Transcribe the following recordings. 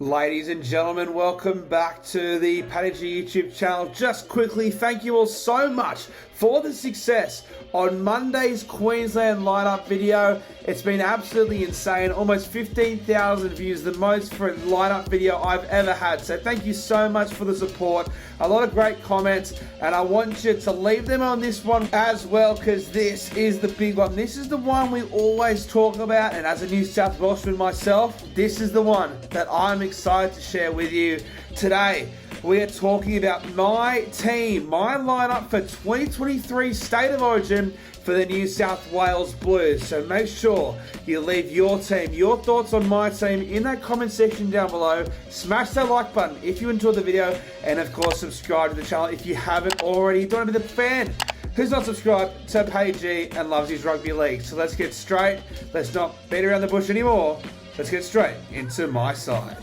Ladies and gentlemen, welcome back to the Panagy YouTube channel. Just quickly, thank you all so much for the success on Monday's Queensland lineup video. It's been absolutely insane. Almost 15,000 views, the most for a lineup video I've ever had. So thank you so much for the support. A lot of great comments, and I want you to leave them on this one as well, because this is the big one. This is the one we always talk about, and as a New South Welshman myself, this is the one that I'm excited to share with you today. We are talking about my team, my lineup for 2023 State of Origin for the New South Wales Blues. So make sure you leave your team, your thoughts on my team in that comment section down below. Smash that like button if you enjoyed the video, and of course subscribe to the channel if you haven't already. Don't be the fan who's not subscribed to Panagy and loves his rugby league. So let's get straight. Let's not beat around the bush anymore. Let's get straight into my side.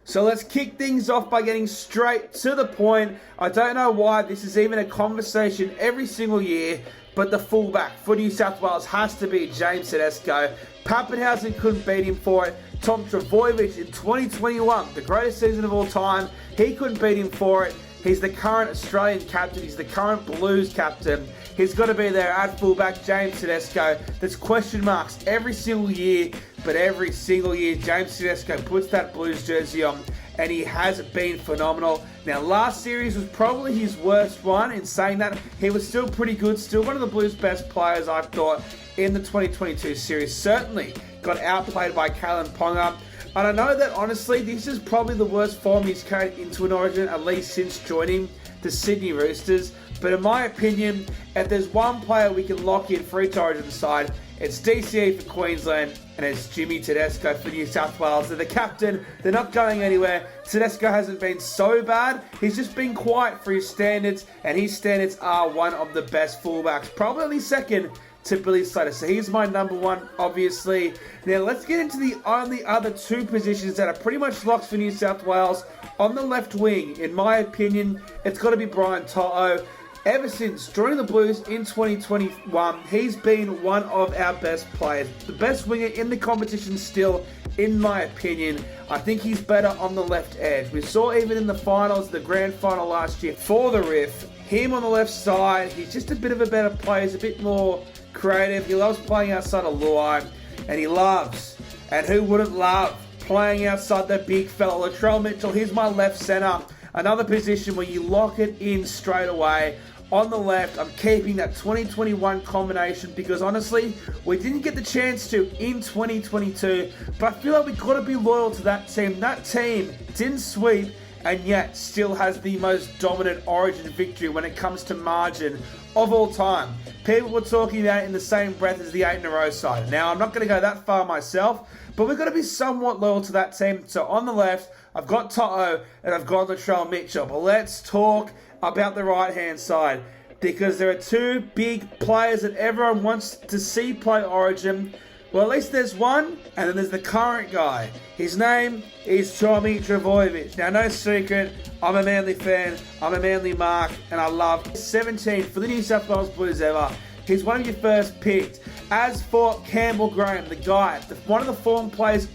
So let's kick things off by getting straight to the point. I don't know why this is even a conversation every single year, but the fullback for New South Wales has to be James Tedesco. Pappenhausen couldn't beat him for it. Tom Trbojevic in 2021, the greatest season of all time, he couldn't beat him for it. He's the current Australian captain. He's the current Blues captain. He's got to be there at fullback, James Tedesco. There's question marks every single year, but every single year, James Tedesco puts that Blues jersey on, and he has been phenomenal. Now, last series was probably his worst one. In saying that, he was still pretty good, still one of the Blues' best players, I thought, in the 2022 series. Certainly got outplayed by Kalen Ponga. And I know that, honestly, this is probably the worst form he's carried into an Origin, at least since joining the Sydney Roosters. But in my opinion, if there's one player we can lock in for each Origin side, it's DCE for Queensland, and it's Jimmy Tedesco for New South Wales. They're the captain. They're not going anywhere. Tedesco hasn't been so bad. He's just been quiet for his standards, and his standards are one of the best fullbacks, probably second to Billy Slater. So he's my number one, obviously. Now let's get into the only other two positions that are pretty much locks for New South Wales. On the left wing, in my opinion, it's got to be Brian To'o. Ever since joining the Blues in 2021, he's been one of our best players. The best winger in the competition still, in my opinion. I think he's better on the left edge. We saw even in the finals, the grand final last year for the Riff, him on the left side, he's just a bit of a better player. He's a bit more creative. He loves playing outside of Luai, and he loves, and who wouldn't love, playing outside the big fella, Latrell Mitchell. Here's my left centre. Another position where you lock it in straight away. On the left, I'm keeping that 2021 combination because honestly, we didn't get the chance to in 2022, but I feel like we've got to be loyal to that team. That team didn't sweep and yet still has the most dominant Origin victory when it comes to margin of all time. People were talking about it in the same breath as the 8 in a row side. Now, I'm not going to go that far myself, but we've got to be somewhat loyal to that team. So on the left, I've got To'o and I've got Latrell Mitchell. But let's talk about the right-hand side, because there are two big players that everyone wants to see play Origin. Well, at least there's one, and then there's the current guy. His name is Tommy Trbojevic. Now, no secret, I'm a Manly fan, I'm a Manly mark, and I love 17 for the New South Wales Blues ever. He's one of your first picked. As for Campbell Graham, the guy, one of the form players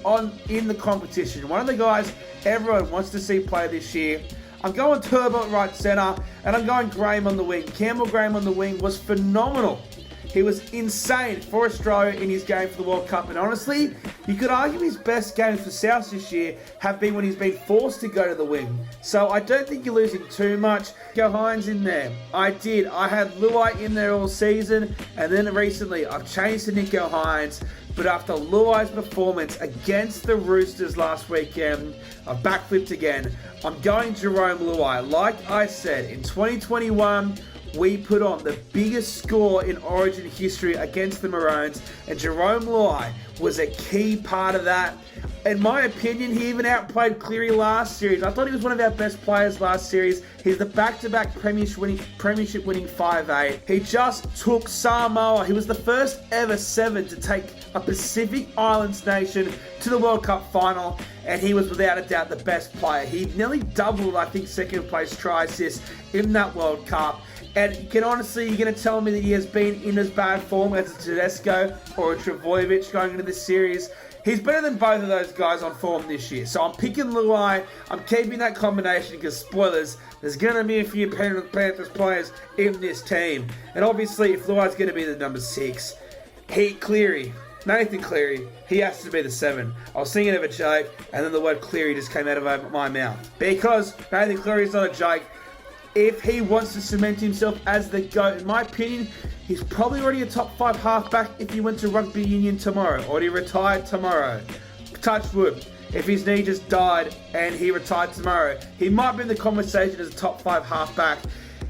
in the competition, one of the guys everyone wants to see play this year, I'm going Turbo at right centre, and I'm going Graham on the wing. Campbell Graham on the wing was phenomenal. He was insane for Australia in his game for the World Cup. And honestly, you could argue his best games for South this year have been when he's been forced to go to the wing. So I don't think you're losing too much. Nico Hines in there. I had Luai in there all season. And then recently, I've changed to Nico Hines. But after Luai's performance against the Roosters last weekend, I've backflipped again. I'm going Jarome Luai. Like I said, in 2021, we put on the biggest score in Origin history against the Maroons, and Jarome Luai was a key part of that. In my opinion, he even outplayed Cleary last series. I thought he was one of our best players last series. He's the back-to-back premiership winning 5'8". He just took Samoa. He was the first ever 7 to take a Pacific Islands nation to the World Cup final, and he was without a doubt the best player. He nearly doubled, I think, second place try assist in that World Cup. And you're going to tell me that he has been in as bad form as a Tedesco or a Trbojevic going into this series? He's better than both of those guys on form this year. So I'm picking Luai. I'm keeping that combination because, spoilers, there's going to be a few Panthers players in this team. And obviously, if Luai's going to be the number 6, Nathan Cleary, he has to be the 7. I was thinking of a joke, and then the word Cleary just came out of my mouth. Because Nathan Cleary is not a joke. If he wants to cement himself as the GOAT, in my opinion, he's probably already a top 5 halfback if he went to rugby union tomorrow, or he retired tomorrow. Touch wood. If his knee just died and he retired tomorrow, he might be in the conversation as a top 5 halfback.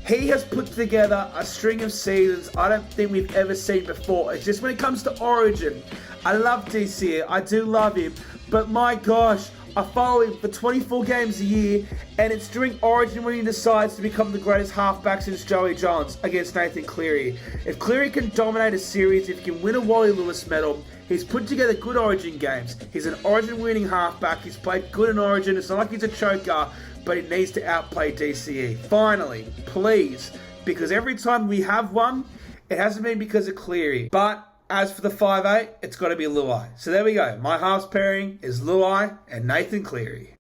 He has put together a string of seasons I don't think we've ever seen before. It's just when it comes to Origin, I love DC. I do love him. But my gosh, I follow him for 24 games a year, and it's during Origin when he decides to become the greatest halfback since Joey Johns against Nathan Cleary. If Cleary can dominate a series, if he can win a Wally Lewis medal, he's put together good Origin games. He's an Origin winning halfback. He's played good in Origin. It's not like he's a choker, but he needs to outplay DCE. Finally, please, because every time we have one, it hasn't been because of Cleary. But as for the 5'8", it's got to be Luai. So there we go. My halves pairing is Luai and Nathan Cleary.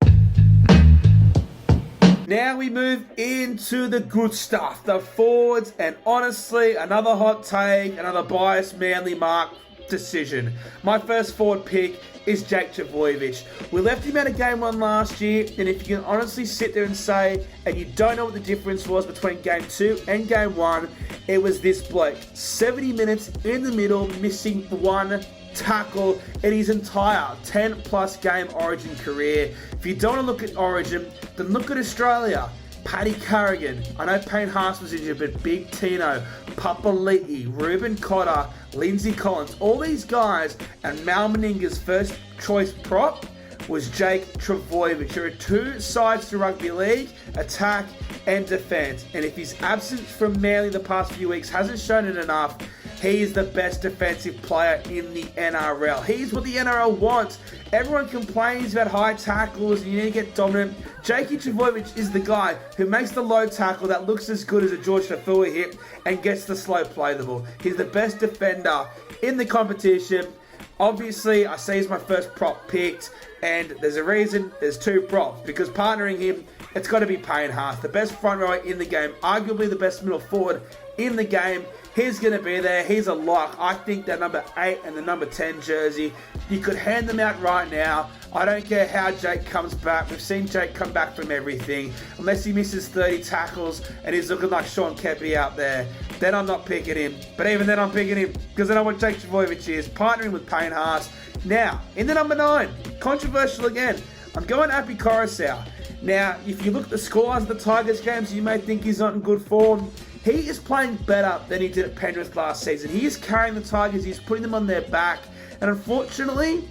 Now we move into the good stuff, the forwards, and honestly, another hot take, another biased Manly mark decision. My first forward pick is Jake Trbojevic. We left him out of game 1 last year, and if you can honestly sit there and say, and you don't know what the difference was between game 2 and game 1, it was this bloke. 70 minutes in the middle, missing 1 tackle in his entire 10-plus game Origin career. If you don't want to look at Origin, then look at Australia. Paddy Carrigan, I know Payne Haas was injured, but Big Tino, Papali'i, Ruben Cotter, Lindsay Collins, all these guys, and Mal Meninga's first choice prop was Jake Trbojevic. There are 2 sides to rugby league, attack and defence. And if he's absent from Manly the past few weeks, hasn't shown it enough, he is the best defensive player in the NRL. He's what the NRL wants. Everyone complains about high tackles and you need to get dominant. Jakey Trbojevic is the guy who makes the low tackle that looks as good as a George Tafua hit and gets the slow play the ball. He's the best defender in the competition. Obviously, I say he's my first prop picked, and there's a reason, there's 2 props, because partnering him, it's got to be Payne Haas, the best front rower in the game, arguably the best middle forward in the game. He's going to be there. He's a lock. I think that number 8 and the number 10 jersey, you could hand them out right now. I don't care how Jake comes back. We've seen Jake come back from everything. Unless he misses 30 tackles and he's looking like Sean Kepi out there, then I'm not picking him. But even then I'm picking him because I know what Jake Trbojevic is, partnering with Payne Haas. Now, in the number 9, controversial again, I'm going Api Coruscant. Now, if you look at the scores of the Tigers games, you may think he's not in good form. He is playing better than he did at Penrith last season. He is carrying the Tigers. He's putting them on their back. And unfortunately,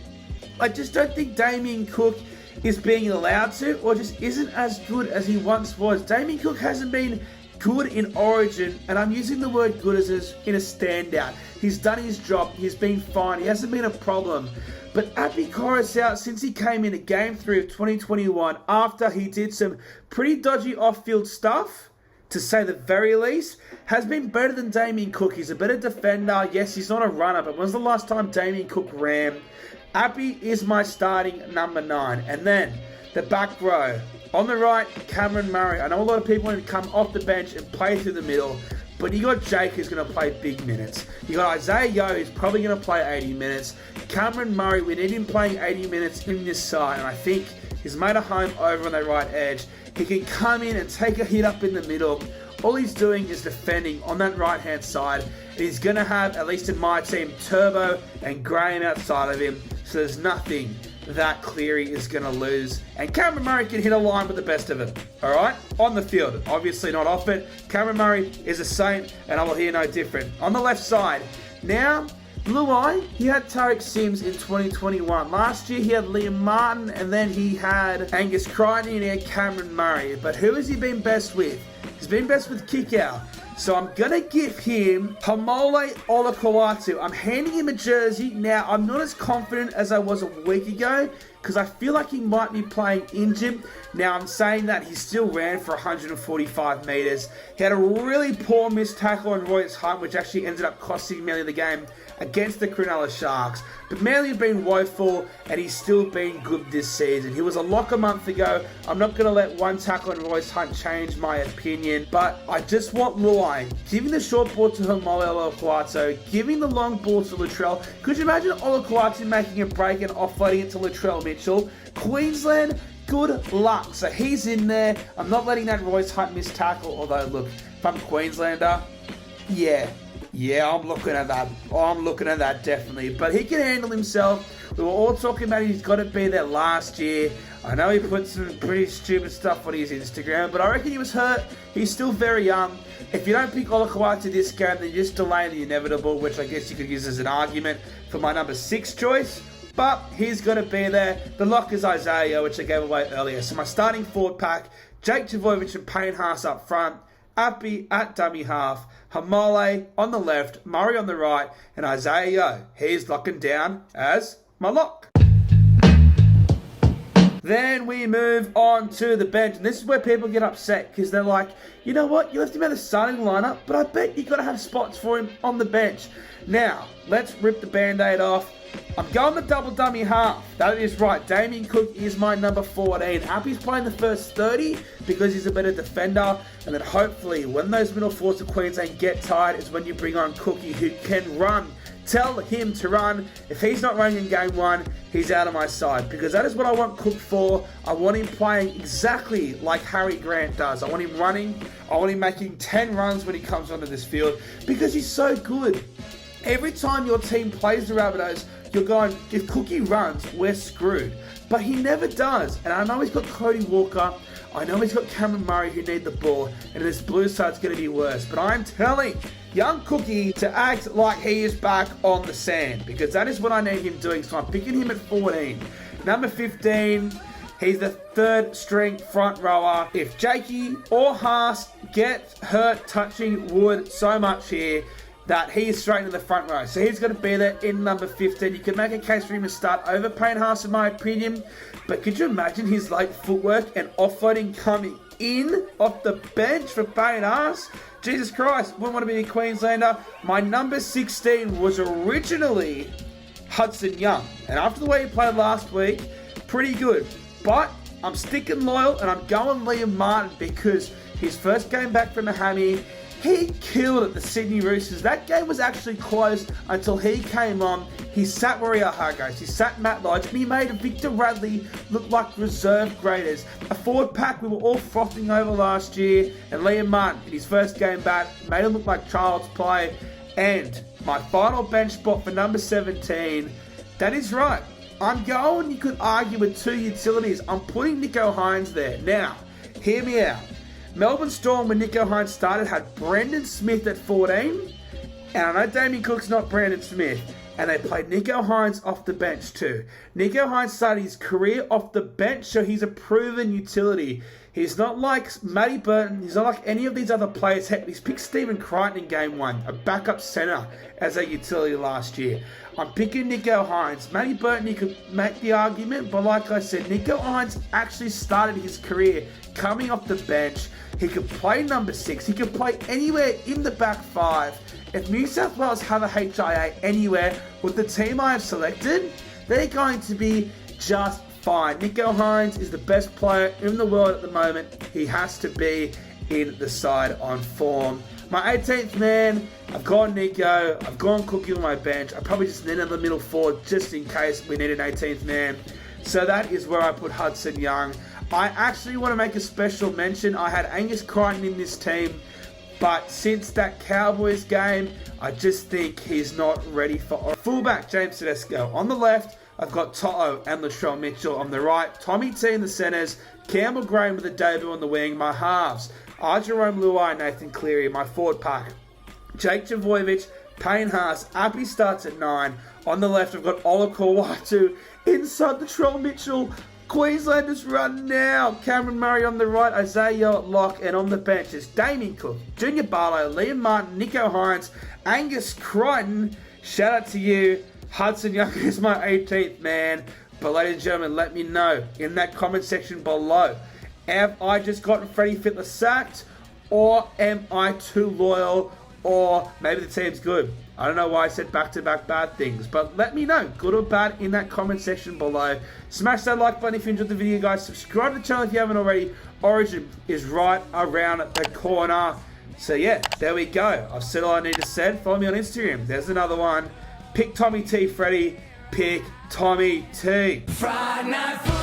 I just don't think Damien Cook is being allowed to, or just isn't as good as he once was. Damien Cook hasn't been good in Origin, and I'm using the word good as in a standout. He's done his job. He's been fine. He hasn't been a problem. But Api Coruscant, since he came into Game 3 of 2021, after he did some pretty dodgy off-field stuff, to say the very least, has been better than Damien Cook. He's a better defender. Yes, he's not a runner, but when's the last time Damien Cook ran? Api is my starting number 9. And then the back row. On the right, Cameron Murray. I know a lot of people want to come off the bench and play through the middle, but you got Jake who's going to play big minutes. You got Isaiah Yeo who's probably going to play 80 minutes. Cameron Murray, we need him playing 80 minutes in this side, and I think he's made a home over on the right edge. He can come in and take a hit up in the middle. All he's doing is defending on that right-hand side. And he's going to have, at least in my team, Turbo and Graham outside of him. So there's nothing that Cleary is going to lose. And Cameron Murray can hit a line with the best of them. All right? On the field. Obviously not off it. Cameron Murray is a saint, and I will hear no different. On the left side. Now, Luai, he had Tariq Sims in 2021. Last year he had Liam Martin, and then he had Angus Crichton and he had Cameron Murray. But who has he been best with? He's been best with kick-out. So I'm going to give him Haumole Olakau'atu. I'm handing him a jersey. Now, I'm not as confident as I was a week ago because I feel like he might be playing injured. Now, I'm saying that he still ran for 145 metres. He had a really poor missed tackle on Royce Hunt, which actually ended up costing Manly the game against the Cronulla Sharks. But Manly have been woeful, and he's still been good this season. He was a lock a month ago. I'm not going to let one tackle on Royce Hunt change my opinion, but I just want Luai giving the short ball to Homole Olakau'atu, giving the long ball to Latrell. Could you imagine Olakau'atu making a break and offloading it to Latrell Mitchell? Queensland, good luck. So he's in there. I'm not letting that Royce Hunt miss tackle, although look, if I'm a Queenslander, yeah, I'm looking at that. I'm looking at that definitely. But he can handle himself. We were all talking about he's got to be there last year. I know he put some pretty stupid stuff on his Instagram, but I reckon he was hurt. He's still very young. If you don't pick Olakau'atu this game, then you're just delaying the inevitable, which I guess you could use as an argument for my number 6 choice. But he's going to be there. The lock is Isaiah, which I gave away earlier. So my starting forward pack, Jake Trbojevic and Payne Haas up front, Appy at dummy half, Hamole on the left, Murray on the right, and Isaiah Yeo. He's locking down as my lock. Then we move on to the bench, and this is where people get upset because they're like, you know what, you left him out of the starting lineup, but I bet you got to have spots for him on the bench. Now, let's rip the band-aid off. I'm going the double dummy half. That is right. Damien Cook is my number 14. Appy's playing the first 30 because he's a better defender. And then hopefully when those middle forwards of Queensland get tired is when you bring on Cookie, who can run. Tell him to run. If he's not running in game 1, he's out of my side. Because that is what I want Cook for. I want him playing exactly like Harry Grant does. I want him running. I want him making 10 runs when he comes onto this field. Because he's so good. Every time your team plays the Rabbitohs, you're going, if Cookie runs, we're screwed. But he never does. And I know he's got Cody Walker. I know he's got Cameron Murray who need the ball. And this blue side's going to be worse. But I'm telling young Cookie to act like he is back on the sand. Because that is what I need him doing. So I'm picking him at 14. Number 15, he's the third string front rower. If Jakey or Haas get hurt touching wood so much here, that he is straight in the front row. So he's going to be there in number 15. You can make a case for him to start over Payne Haas in my opinion. But could you imagine his late footwork and offloading coming in off the bench for Payne Haas? Jesus Christ, wouldn't want to be a Queenslander. My number 16 was originally Hudson Young. And after the way he played last week, pretty good. But I'm sticking loyal and I'm going Liam Martin because his first game back from a hammy, he killed at the Sydney Roosters. That game was actually close until he came on. He sat Warrior Hargreaves, he sat Matt Lodge, and he made Victor Radley look like reserve graders. A forward pack we were all frothing over last year, and Liam Martin, in his first game back, made him look like child's play. And my final bench spot for number 17, that is right. I'm going, you could argue, with 2 utilities. I'm putting Nico Hines there. Now, hear me out. Melbourne Storm, when Nico Hines started, had Brendan Smith at 14. And I know Damien Cook's not Brandon Smith. And they played Nico Hines off the bench too. Nico Hines started his career off the bench, so he's a proven utility. He's not like Matty Burton. He's not like any of these other players. Heck, he's picked Stephen Crichton in game 1, a backup centre, as a utility last year. I'm picking Nico Hines. Matty Burton, you could make the argument, but like I said, Nico Hines actually started his career coming off the bench. He could play number 6. He could play anywhere in the back 5. If New South Wales have a HIA anywhere with the team I have selected, they're going to be just fine. Nico Hines is the best player in the world at the moment. He has to be in the side on form. My 18th man, I've gone Nico. I've gone Cookie on my bench. I probably just need another middle forward just in case we need an 18th man. So that is where I put Hudson Young. I actually want to make a special mention. I had Angus Crichton in this team, but since that Cowboys game, I just think he's not ready for fullback. James Tedesco on the left. I've got To'o and Latrell Mitchell on the right. Tommy T in the centres. Campbell Graham with a debut on the wing. My halves are Jerome Luai and Nathan Cleary. My forward pack, Jake Trbojevic, Payne Haas. Appy starts at 9. On the left, I've got Olakau'atu. Inside Latrell Mitchell. Queenslanders run now. Cameron Murray on the right, Isaiah at lock, and on the bench is Damien Cook, Junior Barlow, Liam Martin, Nico Hines, Angus Crichton. Shout out to you. Hudson Young is my 18th man. But ladies and gentlemen, let me know in that comment section below. Have I just gotten Freddie Fittler sacked? Or am I too loyal? Or maybe the team's good? I don't know why I said back-to-back bad things, but let me know, good or bad, in that comment section below. Smash that like button if you enjoyed the video, guys. Subscribe to the channel if you haven't already. Origin is right around the corner. So yeah, there we go. I've said all I need to say. Follow me on Instagram. There's another one. Pick Tommy T, Freddy. Pick Tommy T. Friday night.